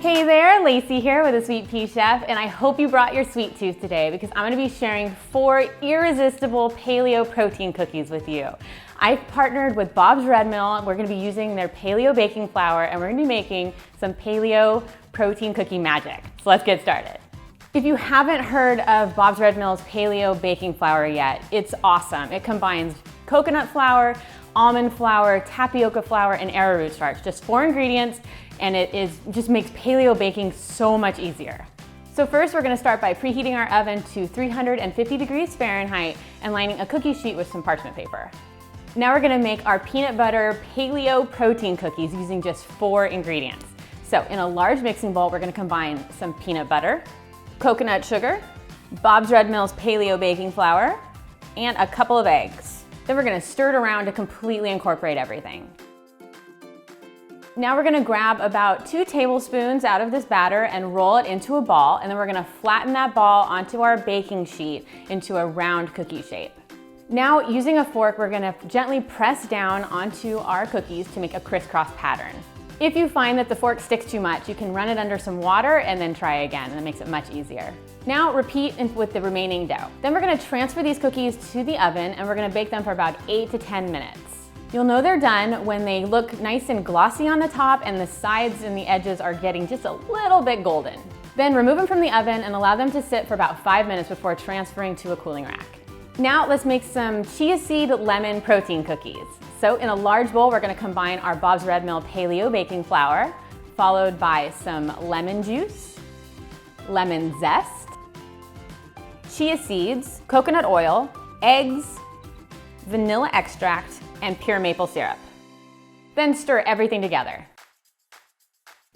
Hey there, Lacey here with a Sweet Pea Chef, and I hope you brought your sweet tooth today because I'm going to be sharing 4 irresistible paleo protein cookies with you. I've partnered with Bob's Red Mill. We're going to be using their paleo baking flour, and we're going to be making some paleo protein cookie magic. So let's get started. If you haven't heard of Bob's Red Mill's paleo baking flour yet, it's awesome. It combines coconut flour, almond flour, tapioca flour, and arrowroot starch. Just 4 ingredients, and it just makes paleo baking so much easier. So first, we're going to start by preheating our oven to 350 degrees Fahrenheit and lining a cookie sheet with some parchment paper. Now we're going to make our peanut butter paleo protein cookies using just 4 ingredients. So in a large mixing bowl, we're going to combine some peanut butter, coconut sugar, Bob's Red Mill's paleo baking flour, and a couple of eggs. Then we're going to stir it around to completely incorporate everything. Now we're going to grab about 2 tablespoons out of this batter and roll it into a ball, and then we're going to flatten that ball onto our baking sheet into a round cookie shape. Now, using a fork, we're going to gently press down onto our cookies to make a crisscross pattern. If you find that the fork sticks too much, you can run it under some water and then try again, and it makes it much easier. Now repeat with the remaining dough. Then we're going to transfer these cookies to the oven, and we're going to bake them for about 8 to 10 minutes. You'll know they're done when they look nice and glossy on the top and the sides and the edges are getting just a little bit golden. Then remove them from the oven and allow them to sit for about 5 minutes before transferring to a cooling rack. Now let's make some chia seed lemon protein cookies. So in a large bowl, we're going to combine our Bob's Red Mill paleo baking flour, followed by some lemon juice, lemon zest, chia seeds, coconut oil, eggs, vanilla extract, and pure maple syrup. Then stir everything together.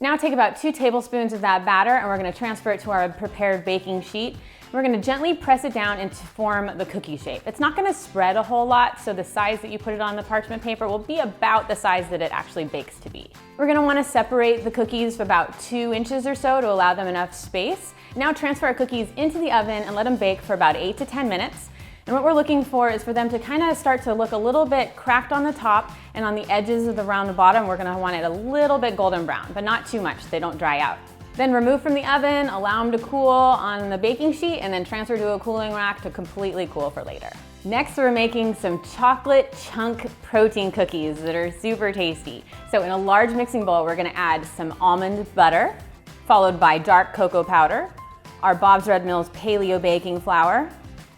Now take about 2 tablespoons of that batter, and we're going to transfer it to our prepared baking sheet. We're going to gently press it down and to form the cookie shape. It's not going to spread a whole lot, so the size that you put it on the parchment paper will be about the size that it actually bakes to be. We're going to want to separate the cookies for about 2 inches or so to allow them enough space. Now transfer our cookies into the oven and let them bake for about 8 to 10 minutes. And what we're looking for is for them to kind of start to look a little bit cracked on the top, and on the edges of around the bottom, we're going to want it a little bit golden brown, but not too much, they don't dry out. Then remove from the oven, allow them to cool on the baking sheet, and then transfer to a cooling rack to completely cool for later. Next, we're making some chocolate chunk protein cookies that are super tasty. So in a large mixing bowl, we're going to add some almond butter, followed by dark cocoa powder, our Bob's Red Mill's paleo baking flour,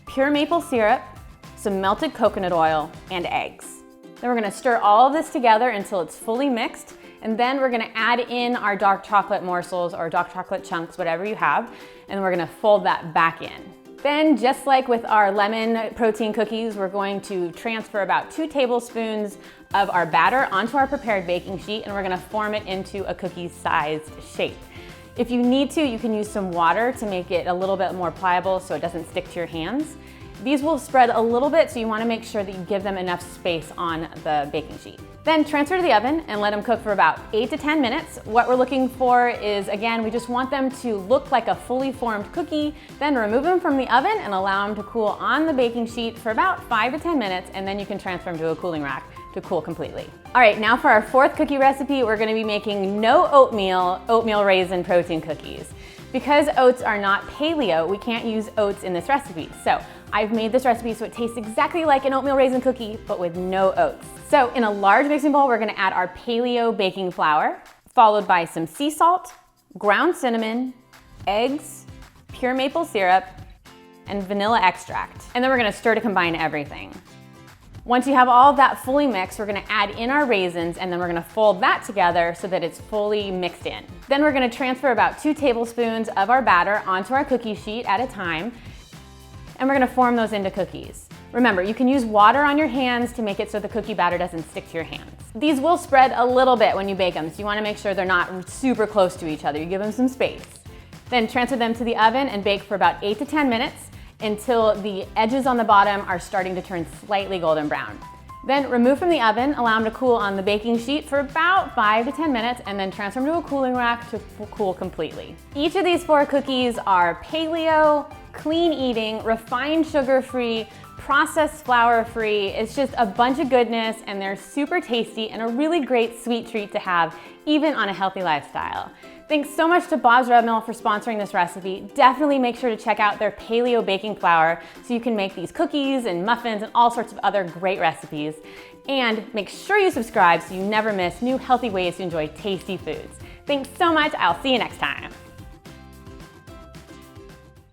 pure maple syrup, some melted coconut oil, and eggs. Then we're going to stir all of this together until it's fully mixed, and then we're going to add in our dark chocolate morsels or dark chocolate chunks, whatever you have, and we're going to fold that back in. Then, just like with our lemon protein cookies, we're going to transfer about 2 tablespoons of our batter onto our prepared baking sheet, and we're going to form it into a cookie-sized shape. If you need to, you can use some water to make it a little bit more pliable so it doesn't stick to your hands. These will spread a little bit, so you want to make sure that you give them enough space on the baking sheet. Then transfer to the oven and let them cook for about 8 to 10 minutes. What we're looking for is, again, we just want them to look like a fully formed cookie. Then remove them from the oven and allow them to cool on the baking sheet for about 5 to 10 minutes, and then you can transfer them to a cooling rack to cool completely. All right, now for our 4th cookie recipe, we're going to be making no-oatmeal oatmeal raisin protein cookies. Because oats are not paleo, we can't use oats in this recipe. So I've made this recipe so it tastes exactly like an oatmeal raisin cookie, but with no oats. So in a large mixing bowl, we're going to add our paleo baking flour, followed by some sea salt, ground cinnamon, eggs, pure maple syrup, and vanilla extract. And then we're going to stir to combine everything. Once you have all of that fully mixed, we're going to add in our raisins, and then we're going to fold that together so that it's fully mixed in. Then we're going to transfer about 2 tablespoons of our batter onto our cookie sheet at a time, and we're going to form those into cookies. Remember, you can use water on your hands to make it so the cookie batter doesn't stick to your hands. These will spread a little bit when you bake them, so you want to make sure they're not super close to each other. You give them some space. Then transfer them to the oven and bake for about 8 to 10 minutes until the edges on the bottom are starting to turn slightly golden brown. Then remove from the oven, allow them to cool on the baking sheet for about 5 to 10 minutes, and then transfer them to a cooling rack to cool completely. Each of these 4 cookies are paleo, clean eating, refined sugar-free processed flour free. It's just a bunch of goodness and they're super tasty and a really great sweet treat to have even on a healthy lifestyle. Thanks so much to Bob's Red Mill for sponsoring this recipe. Definitely make sure to check out their Paleo baking flour so you can make these cookies and muffins and all sorts of other great recipes. And make sure you subscribe so you never miss new healthy ways to enjoy tasty foods. Thanks so much. I'll see you next time.